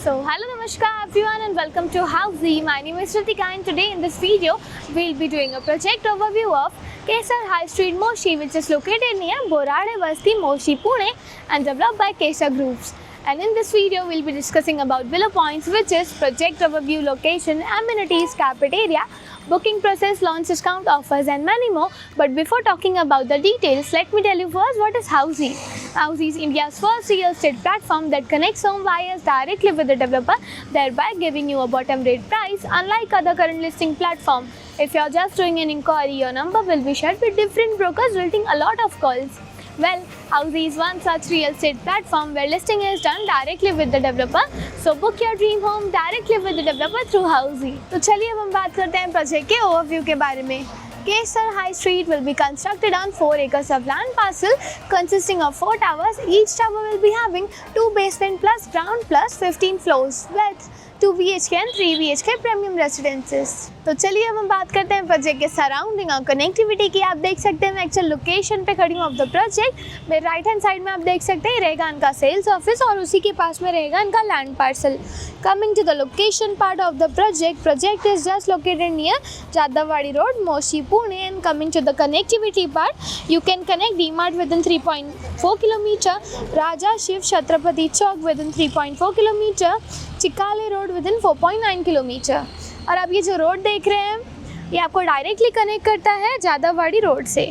Hello Namaskar everyone and welcome to Housey. My name is Ritika and today in this video we'll be doing a project overview of Kesar High Street, Moshi, which is located near Borade Basti, Moshi, Pune and developed by Kesar Groups. And in this video we'll be discussing about below points, which is project overview, location, amenities, carpet area, booking process, launch discount offers and many more. But before talking about the details, let me tell you first what is Housey. Housey is India's first real estate platform that connects home buyers directly with the developer, thereby giving you a bottom rate price unlike other current listing platform. If you are just doing an inquiry, your number will be shared with different brokers, resulting a lot of calls. Well, Housey is one such real estate platform where listing is done directly with the developer. So book your dream home directly with the developer through Housey. तो चलिए अब हम बात करते हैं project के overview के बारे में. Kesar High Street will be constructed on 4 acres of land parcel consisting of 4 towers. Each tower will be having 2 basement plus ground plus 15 floors with 2 BHK and 3 BHK premium residences. तो चलिए अब हम बात करते हैं प्रोजेक्ट के surrounding और connectivity की. आप देख सकते हैं मैं एक्चुअल लोकेशन पे खड़ी हूँ ऑफ द प्रोजेक्ट. मेरे राइट हैंड साइड में आप देख सकते हैं रहेगा इनका सेल्स ऑफिस और उसी के पास में रहेगा इनका land parcel. Coming to the location part of the project is just located near Jadavadi Road, Moshi, Pune. And coming to the connectivity part, you can connect DMart within 3.4 km, Raja Shiv Chhatrapati Chowk within 3.4 km, Chikale road within 4.9 kilometre. और अब ये जो road देख रहे हैं ये आपको directly connect करता है जादववाड़ी रोड से.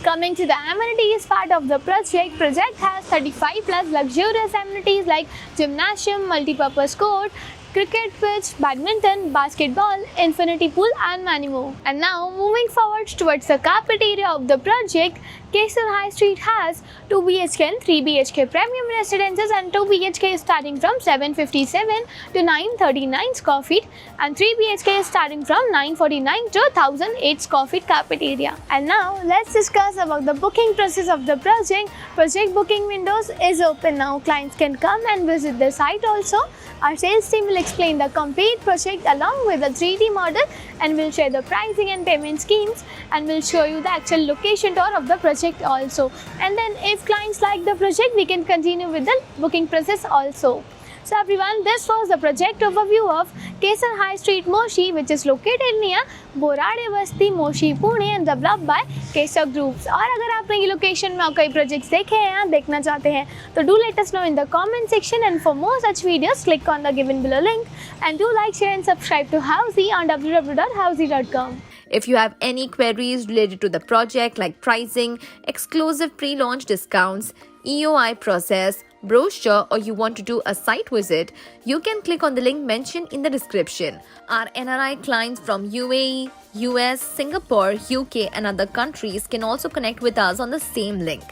Coming to the amenities part of the project has 35 plus luxurious amenities like gymnasium, multi-purpose court, cricket pitch, badminton, basketball, infinity pool and many more. And now moving forward towards the carpet area of the project, Kesar High Street has 2 BHK and 3 BHK premium residences, and 2 BHK is starting from 757 to 939 square feet and 3 BHK is starting from 949 to 1008 square feet carpet area. And now let's discuss about the booking process of the project. Project booking windows is open now. Clients can come and visit the site also. Our sales team will explain the complete project along with the 3D model and will share the pricing and payment schemes and will show you the actual location tour of the project also. And then if clients like the project, we can continue with the booking process also. So everyone, this was the project overview of Kesar High Street, Moshi, which is located near Borade Basti, Moshi, Pune and developed by Kesar Groups. और अगर आपने ये location में और कई projects देखे हैं या देखना चाहते हैं तो do let us know in the comment section, and for more such videos click on the given below link and do like, share and subscribe to Housey on www.housey.com. If you have any queries related to the project like pricing, exclusive pre-launch discounts, EOI process, brochure, or you want to do a site visit, you can click on the link mentioned in the description. Our NRI clients from UAE, US, Singapore, UK and other countries can also connect with us on the same link.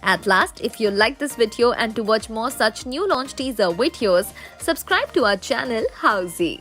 At last, if you like this video and to watch more such new launch teaser videos, subscribe to our channel Housey.